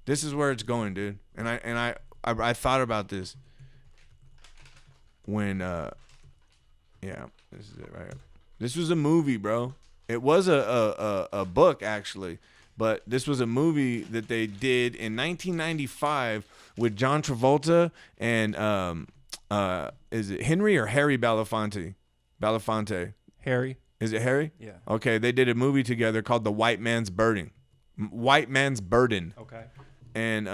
This is where it's going, dude. And I thought about this when yeah, this is it right here. This was a movie, bro. It was a book actually, but this was a movie that they did in 1995 with John Travolta and is it Henry or Harry Belafonte? Belafonte. Harry. Is it Harry? Yeah. Okay, they did a movie together called The White Man's Burden. White Man's Burden. Okay. And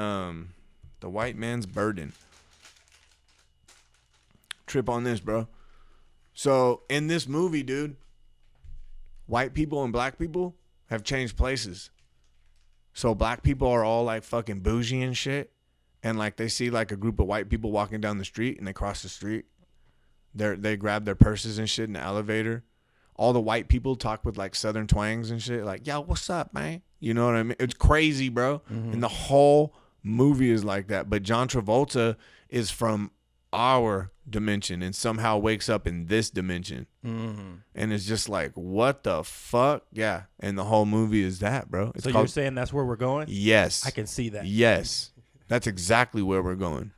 The White Man's Burden. Trip on this, bro. So in this movie, dude, white people and black people have changed places. So black people are all like fucking bougie and shit. And like they see like a group of white people walking down the street and they cross the street. They grab their purses and shit in the elevator. All the white people talk with like southern twangs and shit. Like, yo, what's up, man? You know what I mean? It's crazy, bro. Mm-hmm. And the whole movie is like that. But John Travolta is from our dimension and somehow wakes up in this dimension. Mm-hmm. And it's just like, what the fuck? Yeah. And the whole movie is that, bro. It's so you're saying that's where we're going? Yes. I can see that. Yes. That's exactly where we're going.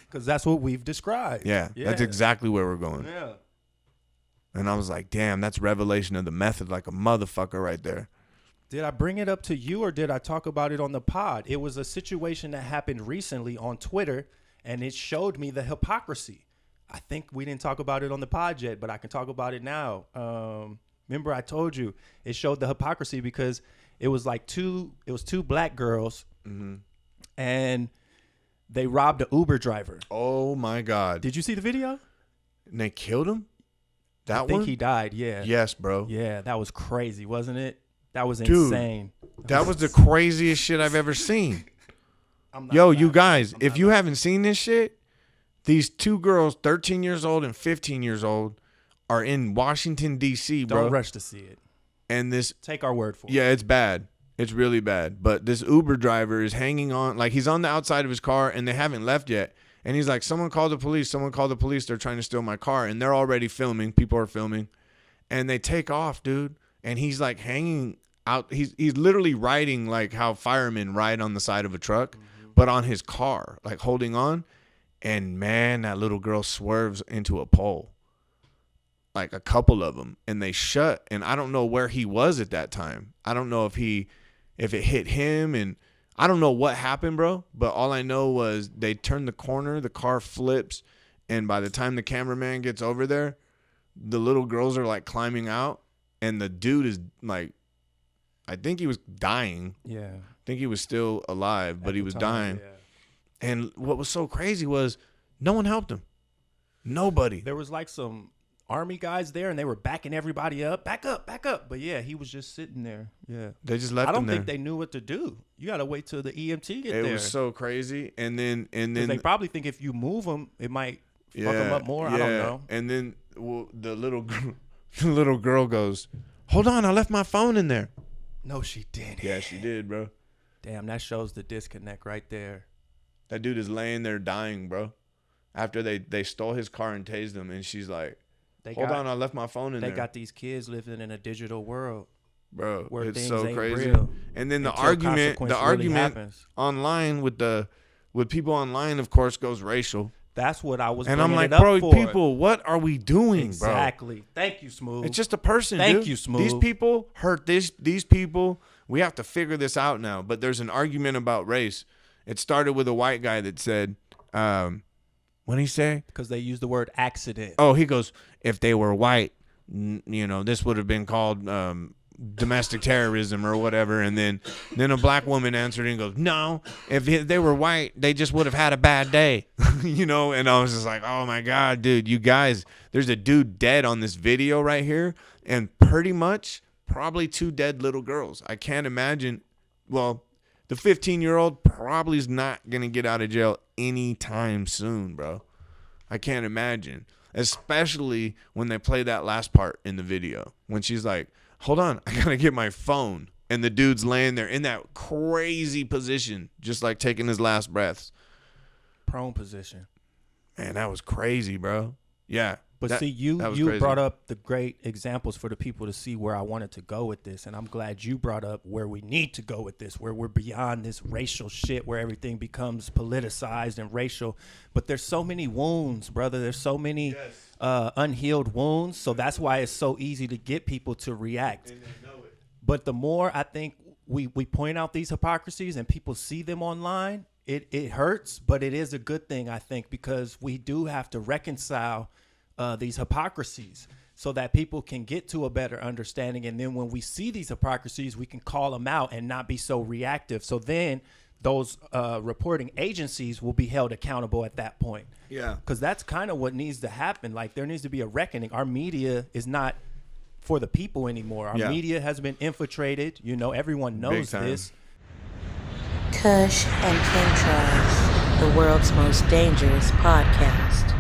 Because that's what we've described. Yeah. That's exactly where we're going. Yeah. And I was like, damn, that's revelation of the method like a motherfucker right there. Did I bring it up to you or did I talk about it on the pod? It was a situation that happened recently on Twitter, and it showed me the hypocrisy. I think we didn't talk about it on the pod yet, but I can talk about it now. Remember I told you it showed the hypocrisy because it was like two black girls, mm-hmm. and they robbed an Uber driver. Oh, my God. Did you see the video? And they killed him? I think he died, yeah. Yes, bro. Yeah, that was crazy, wasn't it? That was insane. That was the craziest shit I've ever seen. Yo, you guys, if you haven't seen this shit, these two girls, 13 years old and 15 years old, are in Washington, D.C., bro. Don't rush to see it. And this... Take our word for it. Yeah, it's bad. It's really bad. But this Uber driver is hanging on. Like, he's on the outside of his car, and they haven't left yet. And he's like, someone called the police. Someone called the police. They're trying to steal my car. And they're already filming. People are filming. And they take off, dude. And he's like hanging out. He's literally riding like how firemen ride on the side of a truck, mm-hmm. but on his car, like holding on. And man, that little girl swerves into a pole. Like a couple of them. And they shut. And I don't know where he was at that time. I don't know if it hit him, and I don't know what happened, bro, but all I know was they turned the corner, the car flips, and by the time the cameraman gets over there, the little girls are like climbing out, and the dude is like, I think he was dying. Yeah. I think he was still alive, but he was dying. Yeah. And what was so crazy was no one helped him. Nobody. There was like some army guys there, and they were backing everybody up. Back up, back up. But yeah, he was just sitting there. Yeah. They just left him there. I don't think they knew what to do. You got to wait till the EMT get there. It was so crazy. And then they probably think if you move them, it might fuck them up more. Yeah. I don't know. And then the little girl goes, hold on, I left my phone in there. No, she didn't. Yeah, she did, bro. Damn, that shows the disconnect right there. That dude is laying there dying, bro. After they stole his car and tased him, and she's like, hold on, I left my phone in there. They got these kids living in a digital world. Bro, where it's so crazy. Real and then the argument online with people online, of course, goes racial. That's what I was and bringing I'm like, it up bro, for. people, what are we doing, exactly. bro? Thank you, Smooth. It's just a person, Thank dude. you, Smooth. These people hurt these people. We have to figure this out now. But there's an argument about race. It started with a white guy that said, what did he say? Because they used the word accident. Oh, he goes, if they were white, this would have been called domestic terrorism or whatever. And then a black woman answered and goes, no, if they were white, they just would have had a bad day. And I was just like, oh my God, dude, you guys, there's a dude dead on this video right here, and pretty much probably two dead little girls. I can't imagine. Well, the 15-year-old probably is not going to get out of jail anytime soon, bro. I can't imagine. Especially when they play that last part in the video. When she's like, hold on, I got to get my phone. And the dude's laying there in that crazy position, just like taking his last breaths. Prone position. Man, that was crazy, bro. Yeah. But That- see, you that was crazy. brought up the great examples for the people to see where I wanted to go with this, and I'm glad you brought up where we need to go with this, where we're beyond this racial shit, where everything becomes politicized and racial. But there's so many wounds, brother. There's so many unhealed wounds. So that's why it's so easy to get people to react. But the more I think we point out these hypocrisies and people see them online, it hurts, but it is a good thing, I think, because we do have to reconcile these hypocrisies so that people can get to a better understanding. And then when we see these hypocrisies, we can call them out and not be so reactive. So then those reporting agencies will be held accountable at that point. Yeah. Because that's kind of what needs to happen. Like, there needs to be a reckoning. Our media is not for the people anymore. Our media has been infiltrated. You know, everyone knows this. Kush and King Trash, the world's most dangerous podcast.